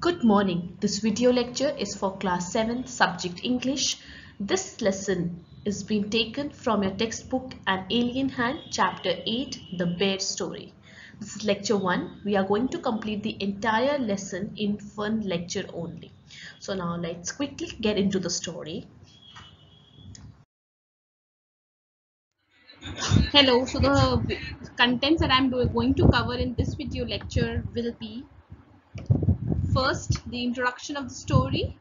Good morning. This video lecture is for class 7 subject English. This lesson is being taken from your textbook An Alien Hand chapter 8 The Bear Story. This is lecture 1. We are going to complete the entire lesson in one lecture only. So now let's quickly get into the story. Hello, so the contents that I'm going to cover in this video lecture will be first the introduction of the story,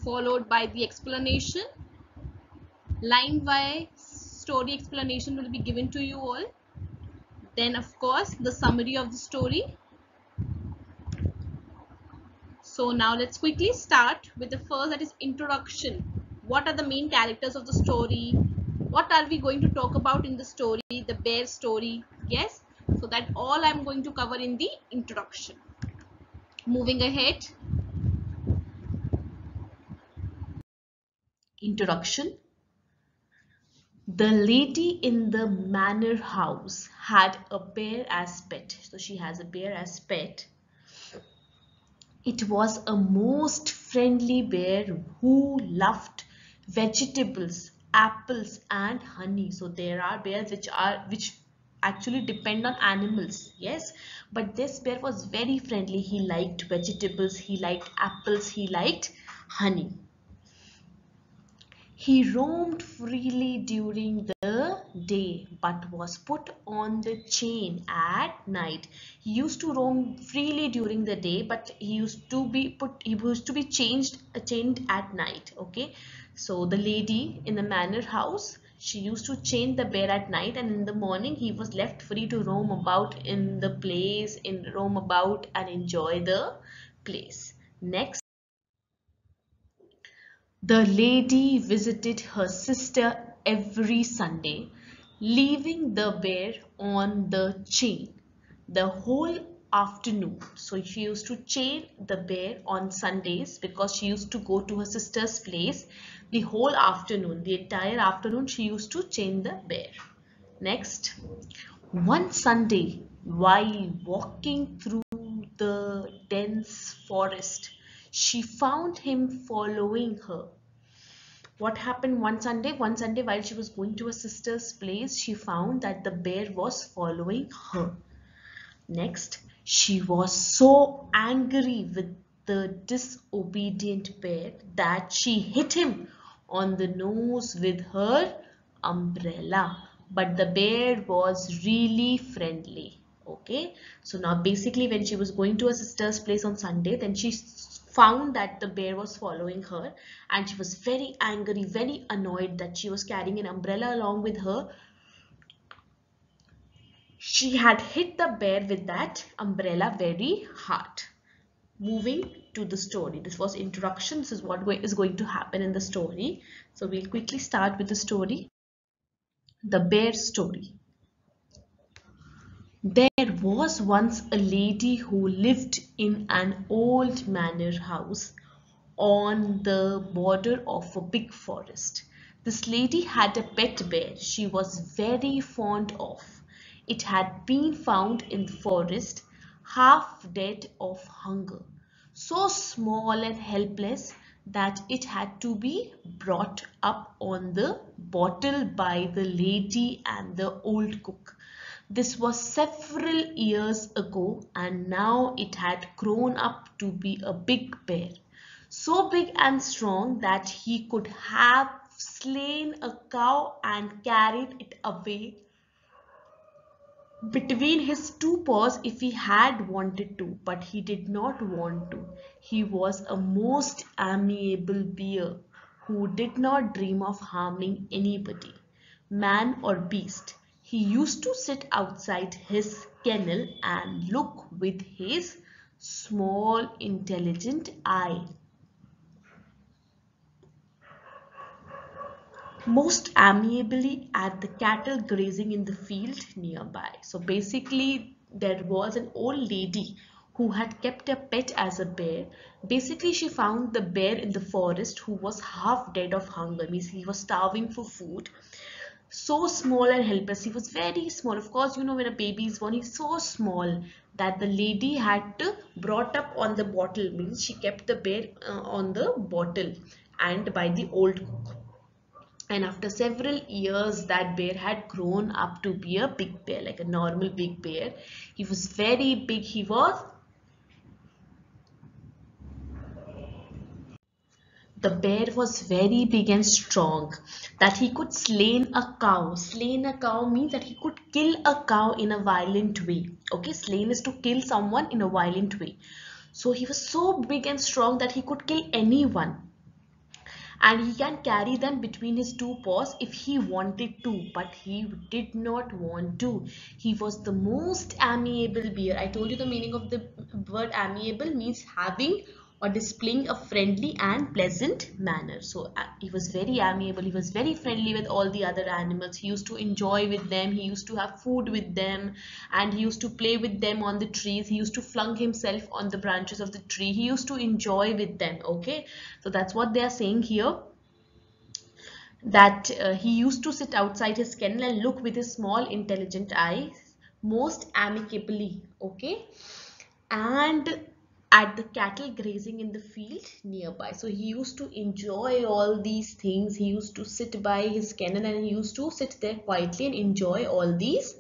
followed by the explanation. Line by story explanation will be given to you all. Then of course the summary of the story. So now let's quickly start with the first, that is introduction. What are the main characters of the story? What are we going to talk about in the story, the bear story? Yes, so that all I'm going to cover in the introduction. Moving ahead. Introduction. The lady in the manor house had a bear as pet. So she has a bear as pet. It was a most friendly bear who loved vegetables, apples and honey. So there are bears which actually depend on animals, yes, but this bear was very friendly. He liked vegetables, he liked apples, he liked honey. He roamed freely during the day but was put on the chain at night. He used to roam freely during the day, but he used to be chained at night. Okay, so the lady in the manor house, she used to chain the bear at night, and in the morning he was left free to roam about in the place, roam about and enjoy the place. Next. The lady visited her sister every Sunday, leaving the bear on the chain the whole afternoon. So she used to chain the bear on Sundays because she used to go to her sister's place the whole afternoon. The entire afternoon she used to chain the bear. Next. One Sunday, while walking through the dense forest, she found him following her. What happened one Sunday? One Sunday, while she was going to her sister's place, she found that the bear was following her. Next, she was so angry with the disobedient bear that she hit him on the nose with her umbrella. But the bear was really friendly. Okay, so now basically when she was going to her sister's place on Sunday, then she found that the bear was following her, and she was very angry, very annoyed that she was carrying an umbrella along with her. She had hit the bear with that umbrella very hard. Moving to the story. This was introduction. This is what is going to happen in the story. So we'll quickly start with the story. The bear story. There was once a lady who lived in an old manor house on the border of a big forest. This lady had a pet bear she was very fond of. It had been found in the forest, half dead of hunger, so small and helpless that it had to be brought up on the bottle by the lady and the old cook. This was several years ago, and now it had grown up to be a big bear, so big and strong that he could have slain a cow and carried it away between his two paws if he had wanted to, but he did not want to. He was a most amiable bear who did not dream of harming anybody, man or beast. He used to sit outside his kennel and look with his small intelligent eye most amiably at the cattle grazing in the field nearby. So basically, there was an old lady who had kept a pet as a bear. Basically, she found the bear in the forest who was half dead of hunger, means he was starving for food. so small and helpless. He was very small. Of course, you know, when a baby is born, he's so small that the lady had to brought up on the bottle, means she kept the bear on the bottle and by the old cook. And after several years, that bear had grown up to be a big bear, like a normal big bear. He was very big. The bear was very big and strong, that he could slain a cow. Slain a cow means that he could kill a cow in a violent way. Okay, slain is to kill someone in a violent way. So he was so big and strong that he could kill anyone, and he can carry them between his two paws if he wanted to, but he did not want to. He was the most amiable bear. I told you the meaning of the word amiable means having or displaying a friendly and pleasant manner. So he was very amiable, he was very friendly with all the other animals. He used to enjoy with them, he used to have food with them, and he used to play with them on the trees. He used to flung himself on the branches of the tree. He used to enjoy with them. Okay, so that's what they are saying here, that he used to sit outside his kennel and look with his small intelligent eyes most amicably. Okay, and at the cattle grazing in the field nearby. So he used to enjoy all these things. He used to sit by his kennel and he used to sit there quietly and enjoy all these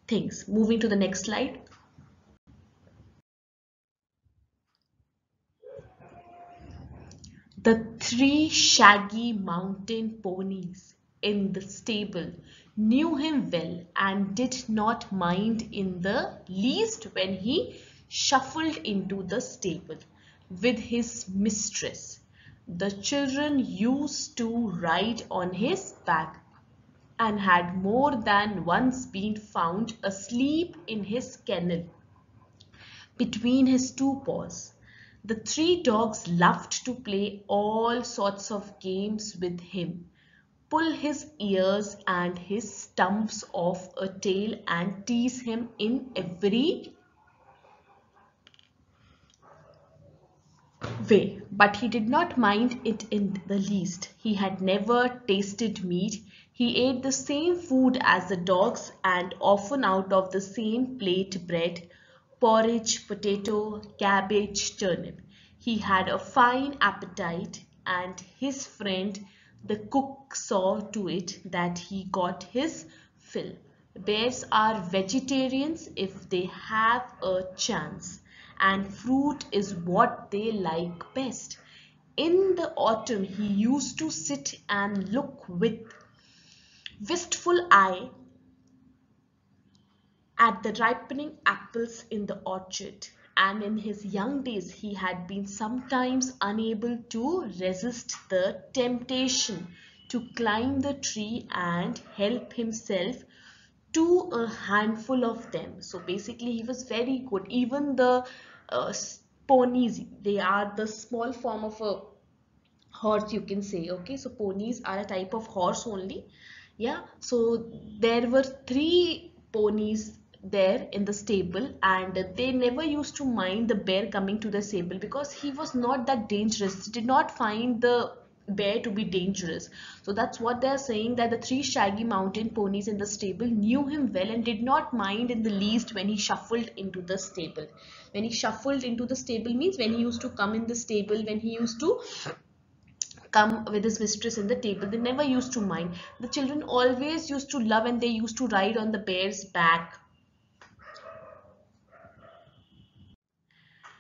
things. Moving to the next slide. The three shaggy mountain ponies in the stable knew him well and did not mind in the least when he shuffled into the stable with his mistress. The children used to ride on his back and had more than once been found asleep in his kennel between his two paws. The three dogs loved to play all sorts of games with him, pull his ears and his stumps off a tail and tease him in every way. But he did not mind it in the least. He had never tasted meat. He ate the same food as the dogs and often out of the same plate: bread, porridge, potato, cabbage, turnip. He had a fine appetite, and his friend the cook saw to it that he got his fill. Bears are vegetarians if they have a chance, and fruit is what they like best. In the autumn, he used to sit and look with wistful eye at the ripening apples in the orchard, and in his young days he had been sometimes unable to resist the temptation to climb the tree and help himself to a handful of them. So basically he was very good. Even the ponies, they are the small form of a horse, you can say. Okay, so ponies are a type of horse only. Yeah, so there were three ponies there in the stable, and they never used to mind the bear coming to the stable because he was not that dangerous. They did not find the bear to be dangerous. So that's what they are saying, that the three shaggy mountain ponies in the stable knew him well and did not mind in the least when he shuffled into the stable. When he shuffled into the stable means when he used to come in the stable, when he used to come with his mistress in the table, they never used to mind. The children always used to love and they used to ride on the bear's back.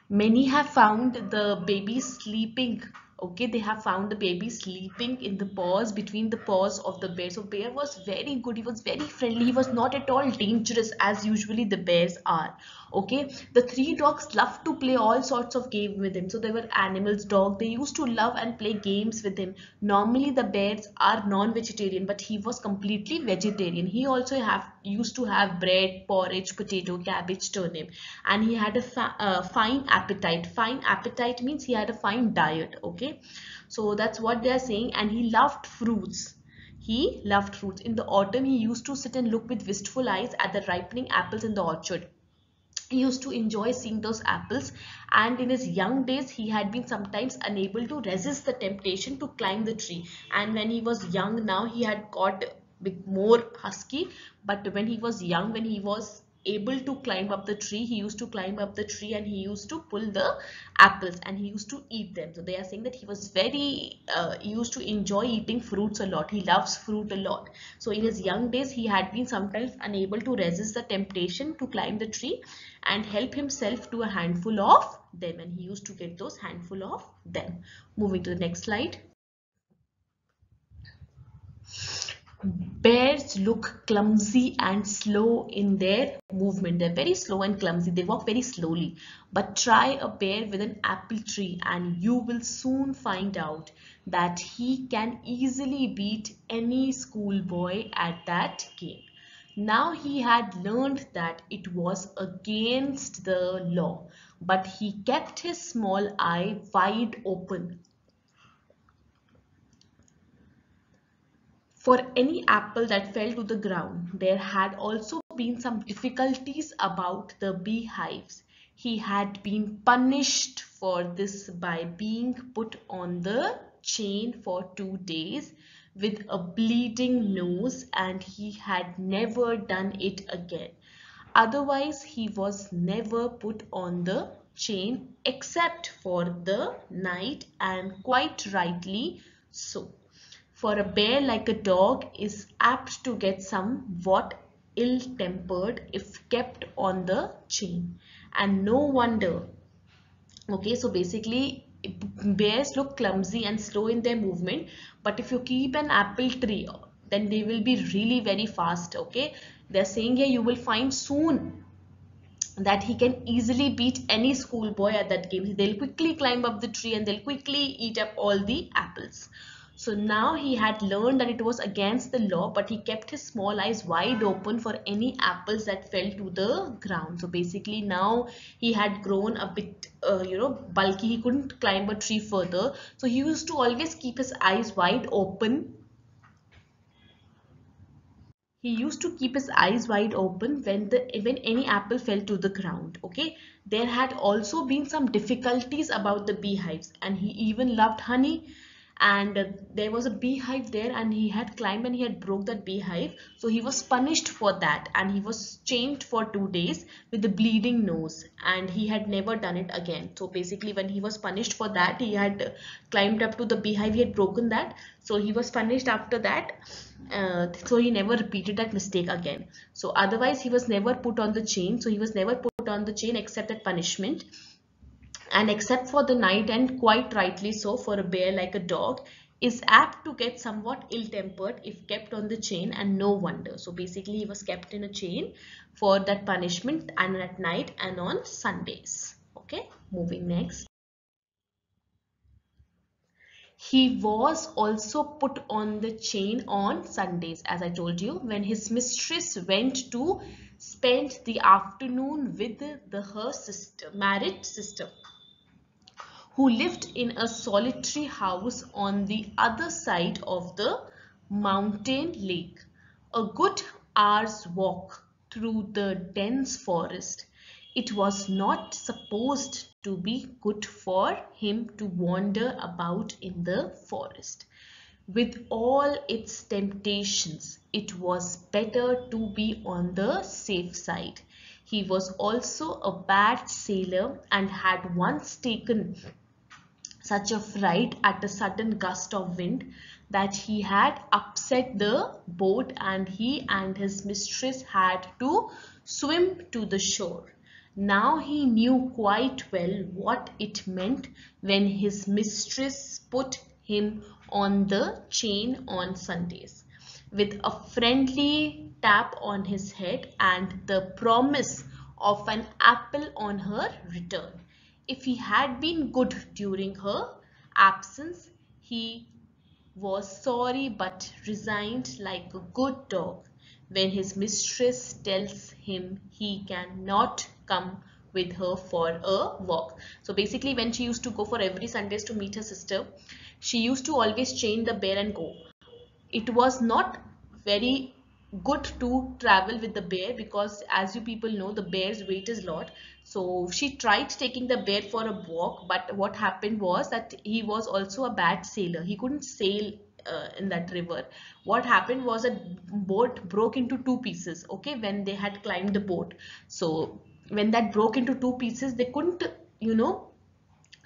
Many have found the baby sleeping. Okay, they have found the baby sleeping in the paws, between the paws of the bear. So bear was very good, he was very friendly, he was not at all dangerous as usually the bears are. Okay, the three dogs loved to play all sorts of games with him. So they were animals dog, they used to love and play games with him. Normally the bears are non-vegetarian, but he was completely vegetarian. He also have used to have bread, porridge, potato, cabbage, turnip, and he had a fine appetite. Fine appetite means he had a fine diet. Okay, so that's what they are saying. And he loved fruits. He loved fruits. In the autumn, he used to sit and look with wistful eyes at the ripening apples in the orchard. He used to enjoy seeing those apples, and in his young days he had been sometimes unable to resist the temptation to climb the tree. And when he was young, now he had got bit more husky. But when he was young, when he was able to climb up the tree, he used to climb up the tree and he used to pull the apples and he used to eat them. So they are saying that he was very used to enjoy eating fruits a lot. He loves fruit a lot. So in his young days, he had been sometimes unable to resist the temptation to climb the tree and help himself to a handful of them, and he used to get those handful of them. Moving to the next slide. Bears look clumsy and slow in their movement. They're very slow and clumsy. They walk very slowly. But try a bear with an apple tree and you will soon find out that he can easily beat any schoolboy at that game. Now he had learned that it was against the law, but he kept his small eye wide open for any apple that fell to the ground. There had also been some difficulties about the beehives. He had been punished for this by being put on the chain for 2 days with a bleeding nose, and he had never done it again. Otherwise, he was never put on the chain except for the night, and quite rightly so. For a bear, like a dog, is apt to get somewhat ill-tempered if kept on the chain. And no wonder. Okay, so basically bears look clumsy and slow in their movement, but if you keep an apple tree, then they will be really very fast. Okay, they're saying here you will find soon that he can easily beat any schoolboy at that game. They'll quickly climb up the tree and they'll quickly eat up all the apples. So now he had learned that it was against the law, but he kept his small eyes wide open for any apples that fell to the ground. So basically now he had grown a bit, bulky. He couldn't climb a tree further. So he used to always keep his eyes wide open. He used to keep his eyes wide open when any apple fell to the ground. Okay, there had also been some difficulties about the beehives, and he even loved honey. And there was a beehive there, and he had climbed and he had broke that beehive. So he was punished for that, and he was chained for 2 days with a bleeding nose, and he had never done it again. So basically, when he was punished for that, he had climbed up to the beehive, he had broken that. So he was punished after that. So he never repeated that mistake again. So otherwise he was never put on the chain. So he was never put on the chain except that punishment, and except for the night, and quite rightly so. For a bear, like a dog, is apt to get somewhat ill-tempered if kept on the chain, and no wonder. So basically he was kept in a chain for that punishment, and at night and on Sundays. Okay, moving next. He was also put on the chain on Sundays, as I told you, when his mistress went to spend the afternoon with her sister, married sister, who lived in a solitary house on the other side of the mountain lake. A good hour's walk through the dense forest. It was not supposed to be good for him to wander about in the forest. With all its temptations, it was better to be on the safe side. He was also a bad sailor and had once taken such a fright at a sudden gust of wind that he had upset the boat, and he and his mistress had to swim to the shore. Now he knew quite well what it meant when his mistress put him on the chain on Sundays, with a friendly tap on his head and the promise of an apple on her return. If he had been good during her absence, he was sorry but resigned like a good dog when his mistress tells him he cannot come with her for a walk. So basically, when she used to go for every Sundays to meet her sister, she used to always chain the bear and go. It was not very good to travel with the bear, because as you people know, the bear's weight is a lot. So she tried taking the bear for a walk, but what happened was that he was also a bad sailor. He couldn't sail in that river. What happened was a boat broke into two pieces, okay, when they had climbed the boat. So when that broke into two pieces, they couldn't, you know,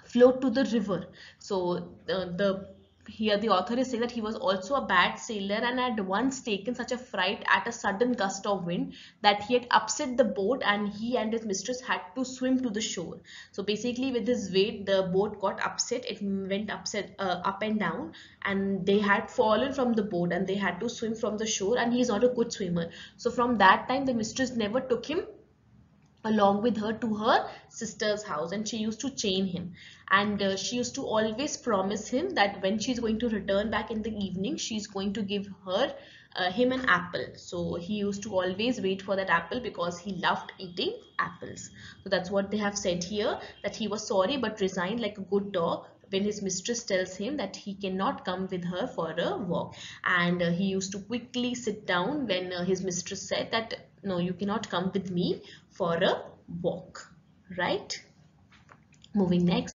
float to the river. So the here the author is saying that he was also a bad sailor and had once taken such a fright at a sudden gust of wind that he had upset the boat, and he and his mistress had to swim to the shore. So basically with his weight the boat got upset, it went upset up and down, and they had fallen from the boat and they had to swim from the shore, and he's not a good swimmer. So from that time the mistress never took him along with her to her sister's house, and she used to chain him, and she used to always promise him that when she's going to return back in the evening, she's going to give him an apple. So he used to always wait for that apple because he loved eating apples. So that's what they have said here, that he was sorry but resigned like a good dog when his mistress tells him that he cannot come with her for a walk. And he used to quickly sit down when his mistress said that no, you cannot come with me for a walk, right? Moving next.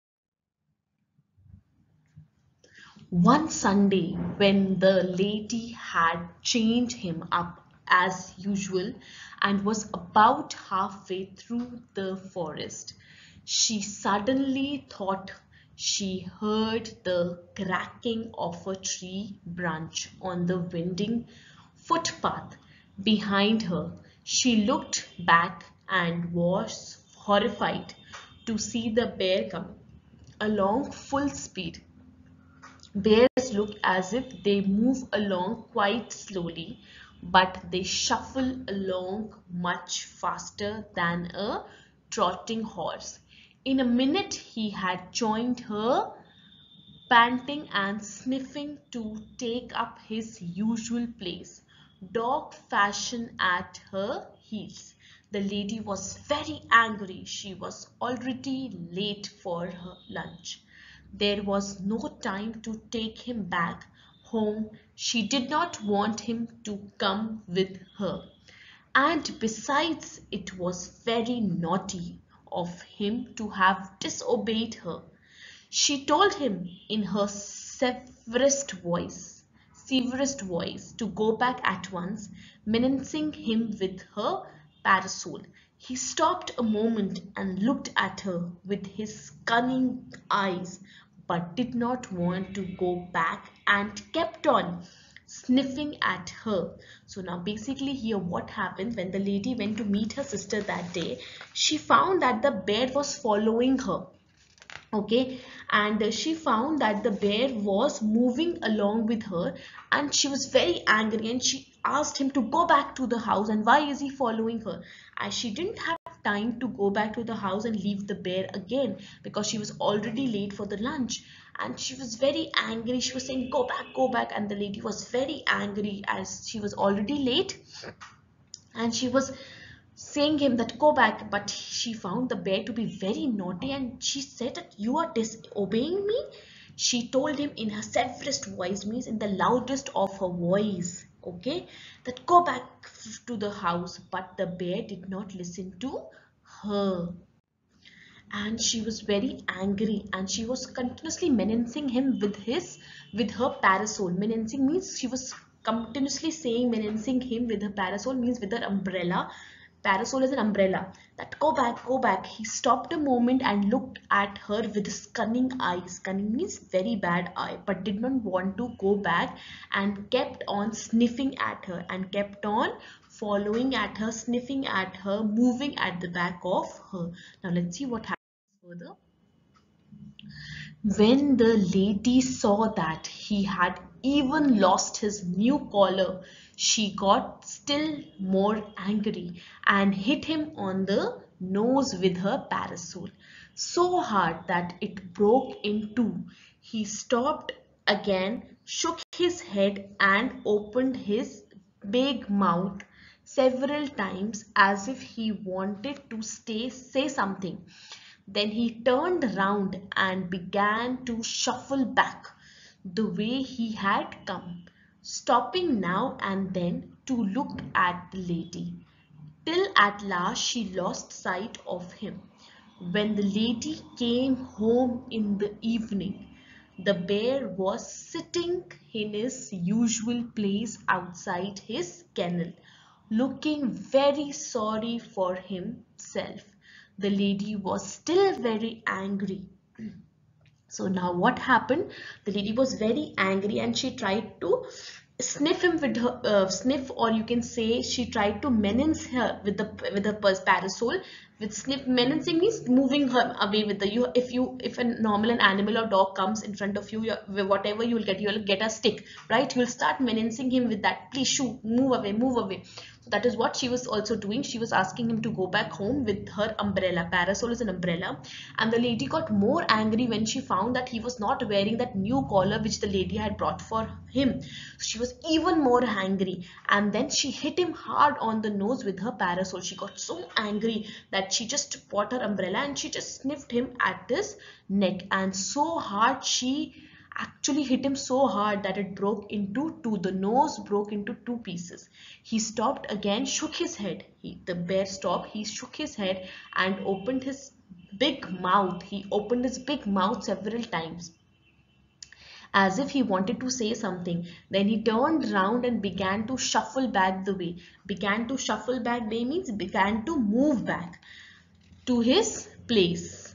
One Sunday, when the lady had chained him up as usual and was about halfway through the forest, she suddenly thought she heard the cracking of a tree branch on the winding footpath behind her. She looked back and was horrified to see the bear coming along full speed. Bears look as if they move along quite slowly, but they shuffle along much faster than a trotting horse. In a minute he had joined her, panting and sniffing to take up his usual place, dog fashion at her heels. The lady was very angry. She was already late for her lunch. There was no time to take him back home. She did not want him to come with her. And besides, it was very naughty of him to have disobeyed her. She told him in her severest voice to go back at once, menacing him with her parasol. He stopped a moment and looked at her with his cunning eyes, but did not want to go back and kept on sniffing at her. So now basically here what happened, when the lady went to meet her sister that day, she found that the bear was following her. Okay, and she found that the bear was moving along with her, and she was very angry, and she asked him to go back to the house, and why is he following her? As she didn't have time to go back to the house and leave the bear again, because she was already late for the lunch, and she was very angry. She was saying go back, and the lady was very angry as she was already late, and she was saying him that go back, but she found the bear to be very naughty, and she said that you are disobeying me. She told him in her severest voice, means in the loudest of her voice, okay, that go back to the house, but the bear did not listen to her, and she was very angry, and she was continuously menacing him with her parasol. Menacing means she was continuously saying, menacing him with her parasol means with her umbrella. Parasol is an umbrella. That go back, go back. He stopped a moment and looked at her with his cunning eyes. Cunning means very bad eye, but did not want to go back, and kept on sniffing at her, and kept on following at her, sniffing at her, moving at the back of her. Now let's see what happens further. When the lady saw that he had even lost his new collar, she got still more angry and hit him on the nose with her parasol, so hard that it broke in two. He stopped again, shook his head, and opened his big mouth several times as if he wanted to say something. Then he turned round and began to shuffle back the way he had come, stopping now and then to look at the lady, till at last she lost sight of him. When the lady came home in the evening, The bear was sitting in his usual place outside his kennel, looking very sorry for himself. The lady was still very angry. So now what happened? The lady was very angry and she tried to sniff him with her sniff, or you can say she tried to menace her with the parasol. With sniff, menacing means moving her away with the you. If a normal an animal or dog comes in front of you, whatever you'll get a stick, right? You'll start menacing him with that. Please shoo, move away, move away. So that is what she was also doing. She was asking him to go back home with her umbrella. Parasol is an umbrella, and the lady got more angry when she found that he was not wearing that new collar which the lady had brought for him. She was even more angry, and then she hit him hard on the nose with her parasol. She got so angry that she just bought her umbrella and she just sniffed him at his neck, and so hard she actually hit him so hard that it broke into two. The nose broke into two pieces. He stopped again, shook his head. The bear stopped. He shook his head and opened his big mouth. He opened his big mouth several times as if he wanted to say something. Then he turned round and began to shuffle back the way. Began to shuffle back way means began to move back to his place.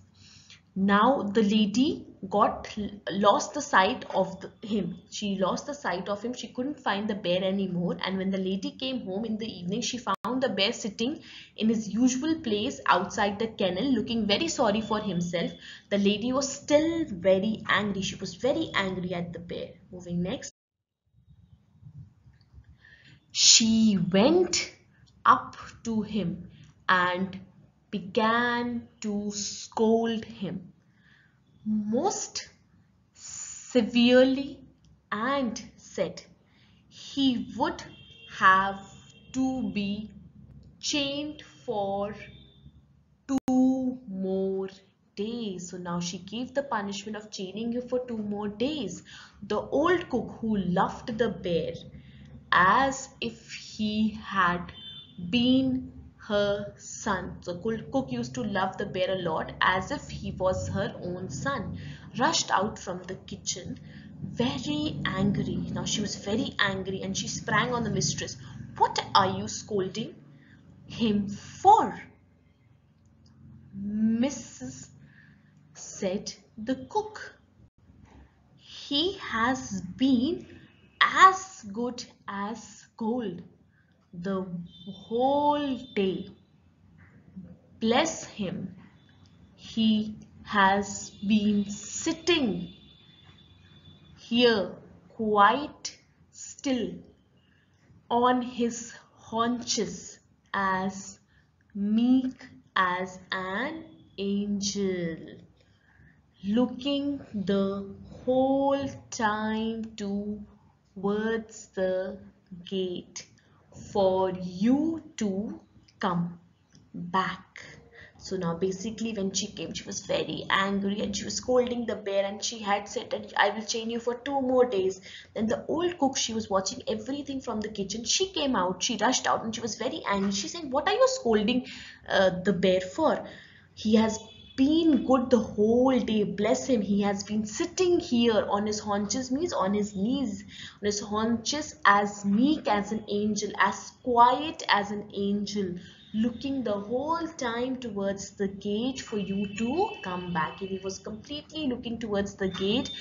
Now the lady lost the sight of him. She lost the sight of him. She couldn't find the bear anymore. And when the lady came home in the evening, she found the bear sitting in his usual place outside the kennel, looking very sorry for himself. The lady was still very angry. She was very angry at the bear. Moving next. She went up to him and began to scold him most severely and said he would have to be chained for 2 more days. So now she gave the punishment of chaining you for 2 more days. The old cook, who loved the bear as if he had been her son. So cook used to love the bear a lot as if he was her own son. Rushed out from the kitchen very angry. Now she was very angry and she sprang on the mistress. What are you scolding him for? Mrs. said the cook. He has been as good as gold the whole day. Bless him. He has been sitting here quite still on his haunches, as meek as an angel, looking the whole time towards the gate for you to come back. So now basically when she came, she was very angry and she was scolding the bear, and she had said that I will chain you for 2 more days. Then the old cook, she was watching everything from the kitchen. She came out, she rushed out and she was very angry. She said, what are you scolding the bear for? He has been good the whole day. Bless him. He has been sitting here on his haunches, means on his knees, on his haunches, as meek as an angel, as quiet as an angel, looking the whole time towards the gate for you to come back. He was completely looking towards the gate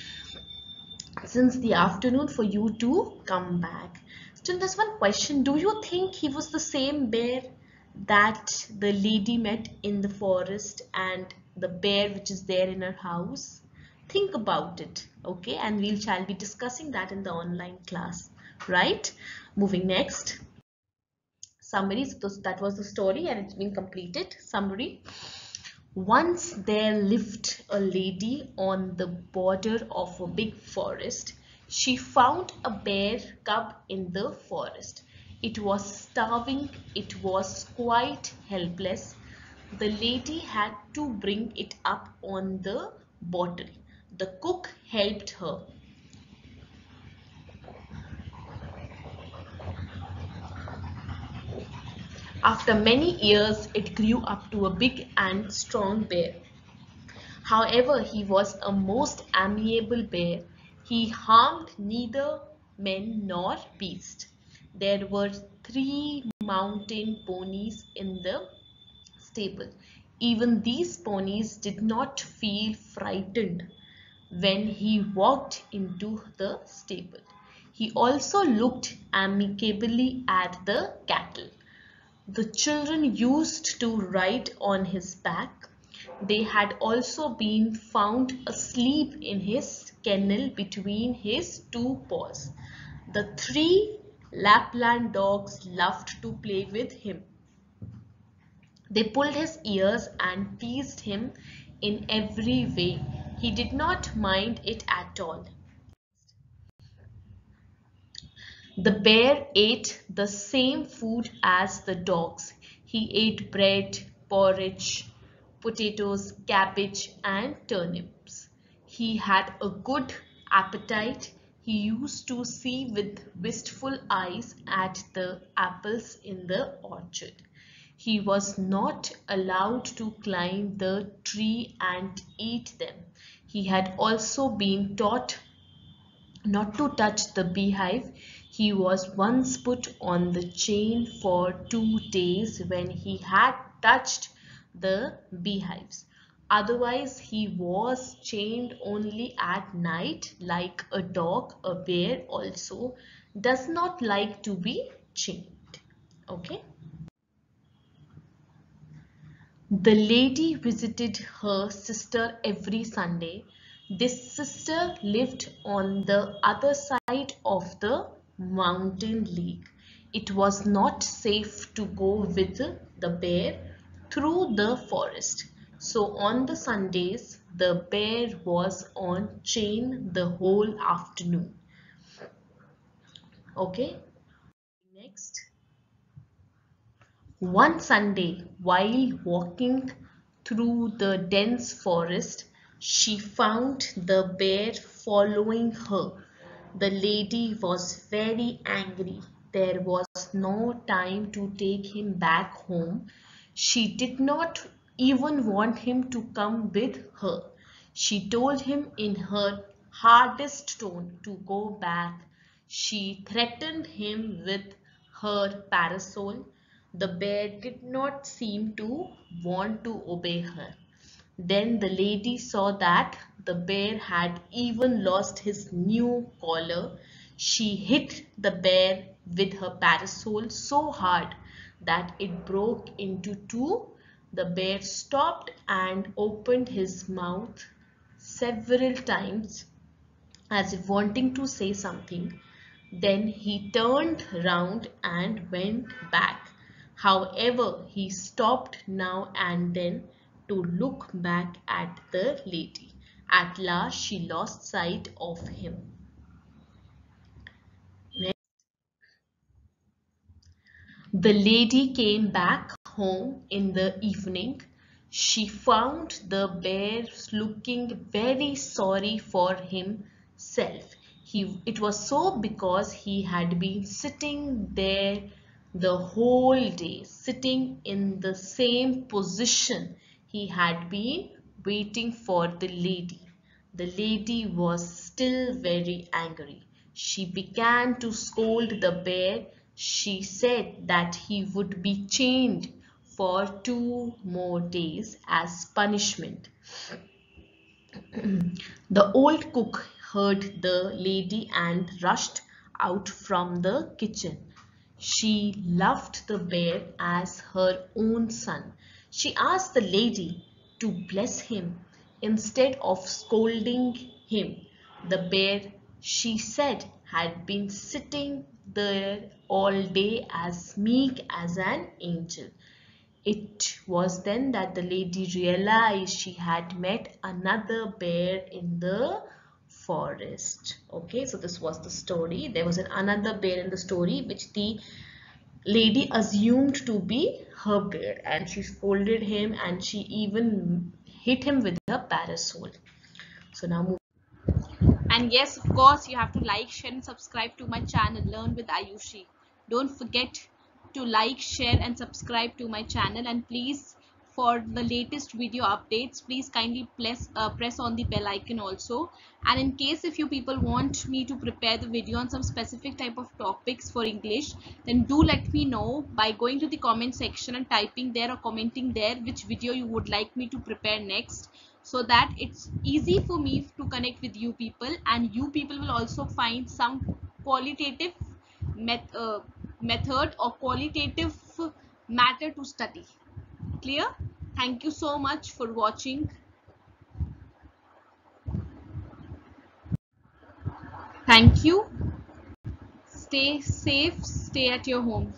since the afternoon for you to come back. Still, there's one question. Do you think he was the same bear that the lady met in the forest and the bear which is there in her house? Think about it, okay? And we shall be discussing that in the online class, right? Moving next. Summary. So that was the story and it's been completed. Summary. Once there lived a lady on the border of a big forest. She found a bear cub in the forest. It was starving. It was quite helpless. The lady had to bring it up on the bottle. The cook helped her. After many years, it grew up to a big and strong bear. However, he was a most amiable bear. He harmed neither men nor beast. There were 3 mountain ponies in the stable. Even these ponies did not feel frightened when he walked into the stable. He also looked amicably at the cattle. The children used to ride on his back. They had also been found asleep in his kennel between his 2 paws. The 3 Lapland dogs loved to play with him. They pulled his ears and teased him in every way. He did not mind it at all. The bear ate the same food as the dogs. He ate bread, porridge, potatoes, cabbage, and turnips. He had a good appetite. He used to see with wistful eyes at the apples in the orchard. He was not allowed to climb the tree and eat them. He had also been taught not to touch the beehive. He was once put on the chain for 2 days when he had touched the beehives. Otherwise, he was chained only at night, like a dog. A bear also does not like to be chained. Okay. The lady visited her sister every Sunday. This sister lived on the other side of the mountain lake. It was not safe to go with the bear through the forest. So on the Sundays, the bear was on chain the whole afternoon. Okay, next. One Sunday, while walking through the dense forest, she found the bear following her. The lady was very angry. There was no time to take him back home. She did not even want him to come with her. She told him in her hardest tone to go back. She threatened him with her parasol. The bear did not seem to want to obey her. Then the lady saw that the bear had even lost his new collar. She hit the bear with her parasol so hard that it broke into two. The bear stopped and opened his mouth several times as if wanting to say something. Then he turned round and went back. However, he stopped now and then to look back at the lady. At last, she lost sight of him. The lady came back home in the evening. She found the bear looking very sorry for himself. It was so because he had been sitting there the whole day, sitting in the same position. He had been waiting for the lady. The lady was still very angry. She began to scold the bear. She said that he would be chained for 2 more days as punishment. The old cook heard the lady and rushed out from the kitchen. She loved the bear as her own son. She asked the lady to bless him instead of scolding him. The bear, she said, had been sitting there all day as meek as an angel. It was then that the lady realized she had met another bear in the forest. Okay, so this was the story. There was another bear in the story which the lady assumed to be her bear, and she scolded him and she even hit him with her parasol. So now move. And yes, of course, you have to like, share, and subscribe to my channel, Learn with Ayushi. Don't forget to like, share, and subscribe to my channel, and please for the latest video updates, please kindly press on the bell icon also. And in case if you people want me to prepare the video on some specific type of topics for English, then do let me know by going to the comment section and typing there or commenting there which video you would like me to prepare next, so that it's easy for me to connect with you people, and you people will also find some qualitative method or qualitative matter to study. Clear? Thank you so much for watching. Thank you. Stay safe, stay at your home.